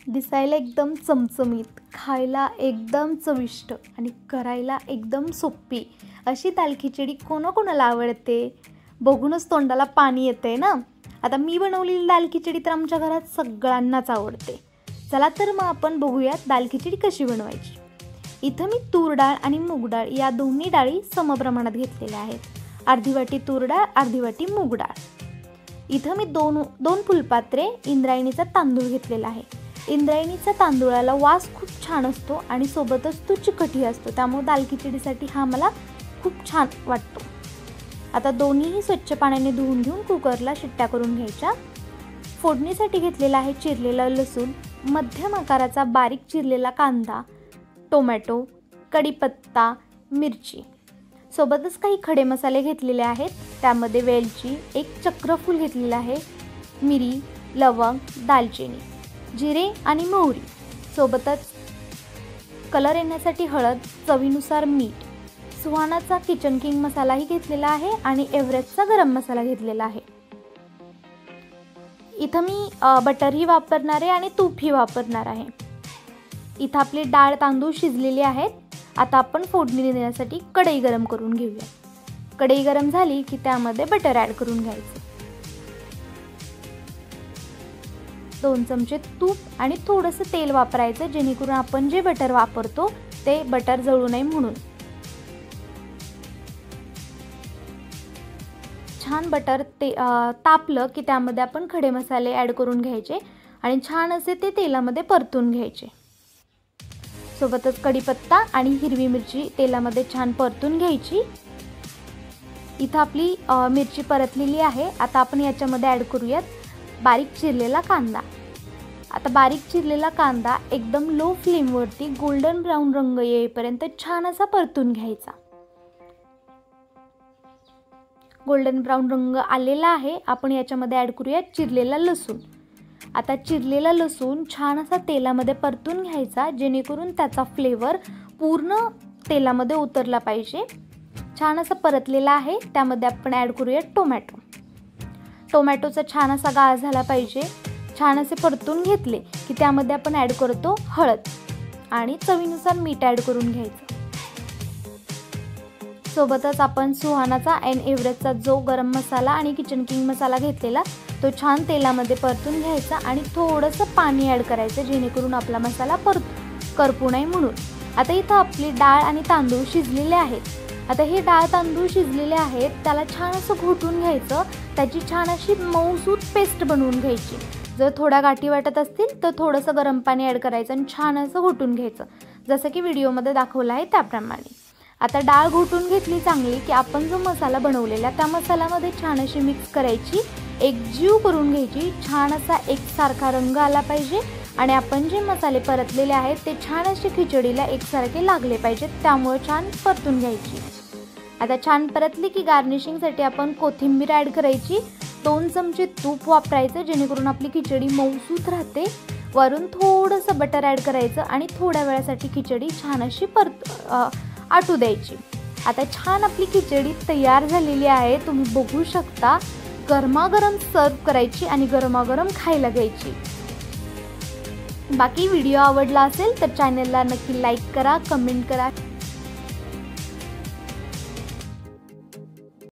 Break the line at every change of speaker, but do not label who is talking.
दिसायला एकदम चमचमीत, खायला एकदम चविष्ट आणि करायला एकदम सोपी अशी दाल खिचडी कोणाकोणाला आवडते? बघूनच तोंडाला पाणी येतंय ना. आता मी बनवलेली दाल खिचडी तर आमच्या घरात सगळ्यांनाच आवडते. चला तर मग आपण बघूयात दाल खिचडी कशी बनवायची. इथं मी तूर डाळ आणि मूग डाळ या दोन्ही डाळी समप्रमाणात घेतलेल्या आहेत. अर्धी वाटी तूर डाळ, अर्धी वाटी मूग डाळ. इथं मी दोन फुलपात्रे इंद्रायणीचा तांदूळ घेतलेला आहे. इंद्रायणीच्या तांदूळाला वास खूप छान असतो आणि सोबतच तो चिकटही असतो, त्यामुळे दाल खिचडीसाठी हा मला खूप छान वाटतो. आता दोन्हीही स्वच्छ पाण्याने धुवून घेऊन कुकरला शिट्ट्या करून घ्यायच्या. फोडणीसाठी घेतलेला आहे चिरलेला लसूण, मध्यम आकाराचा बारीक चिरलेला कांदा, टोमॅटो, कढीपत्ता, मिरची. सोबतच काही खडे मसाले घेतलेले आहेत. त्यामध्ये वेलची, एक चक्रफूल घेतलेला आहे, मिरी, लवंग, दालचिनी, जिरे आणि मोहरी. सोबतच कलर येण्यासाठी हळद, चवीनुसार मीठ, सुहानाचा किचन किंग मसालाही घेतलेला आहे आणि एव्हरेस्टचा गरम मसाला घेतलेला आहे. इथं मी बटरही वापरणार आहे आणि तूपही वापरणार आहे. इथं आपली डाळ तांदूळ शिजलेली आहेत. आता आपण फोडणी देण्यासाठी कढई गरम करून घेऊया. कढई गरम झाली की त्यामध्ये बटर ॲड करून घ्यायचं. 2 चमचे तूप आणि थोडंसं तेल वापरायचं, जेणेकरून आपण जे बटर वापरतो ते बटर जळू नये म्हणून. छान बटर तापलं की त्यामध्ये आपण खडे मसाले ॲड करून घ्यायचे आणि छान असे ते तेलामध्ये परतून घ्यायचे. सोबतच कढीपत्ता आणि हिरवी मिरची तेलामध्ये छान परतून घ्यायची. इथं आपली मिरची परतलेली आहे. आता आपण याच्यामध्ये ॲड करूयात बारीक चिरलेला कांदा. आता बारीक चिरलेला कांदा एकदम लो फ्लेमवरती गोल्डन ब्राऊन रंग येईपर्यंत छान असा परतून घ्यायचा. गोल्डन ब्राऊन रंग आलेला आहे. आपण याच्यामध्ये ॲड करूयात चिरलेला लसूण. आता चिरलेला लसूण छान असा तेलामध्ये परतून घ्यायचा, जेणेकरून त्याचा फ्लेवर पूर्ण तेलामध्ये उतरला पाहिजे. छान असा परतलेला आहे. त्यामध्ये आपण ॲड करूया टोमॅटो. टोमॅटोचा छान असा गाळ झाला पाहिजे. छान असे परतून घेतले की त्यामध्ये आपण ॲड करतो हळद आणि चवीनुसार मीठ ॲड करून घ्यायचं. सोबतच आपण सुहानाचा आणि एव्हरेस्टचा जो गरम मसाला आणि किचन किंग मसाला घेतलेला तो छान तेलामध्ये परतून घ्यायचा आणि थोडंसं पाणी ॲड करायचं, जेणेकरून आपला मसाला करपू नये म्हणून. आता इथं आपली डाळ आणि तांदूळ शिजलेले आहेत. आता हे डाळ तांदूळ शिजलेले आहेत, त्याला छान असं घोटून घ्यायचं. त्याची छान अशी मऊसूत पेस्ट बनवून घ्यायची. जर थोड्या गाठी वाटत असतील तर थोडंसं गरम पाणी ॲड करायचं आणि छान असं घोटून घ्यायचं, जसं की व्हिडिओमध्ये दाखवलं आहे त्याप्रमाणे. आता डाळ घोटून घेतली चांगली की आपण जो मसाला बनवलेला त्या मसाल्यामध्ये छान अशी मिक्स करायची, एकजीव करून घ्यायची. छान असा एकसारखा रंग आला पाहिजे आणि आपण जे मसाले परतलेले आहेत ते छान असे खिचडीला एकसारखे लागले पाहिजेत, त्यामुळे छान परतून घ्यायची. आता छान परतली की गार्निशिंगसाठी आपण कोथिंबीर ॲड करायची. 2 चमचे तूप वापरायचं, जेणेकरून आपली खिचडी मऊसूत राहते. वरून थोडंसं बटर ॲड करायचं आणि थोड्या वेळासाठी खिचडी छान अशी आटू द्यायची. आता छान आपली खिचडी तयार झालेली आहे. तुम्ही बघू शकता. गरमागरम सर्व करायची आणि गरमागरम खायला घ्यायची. बाकी व्हिडिओ आवडला असेल तर चॅनलला नक्की लाईक करा, कमेंट करा.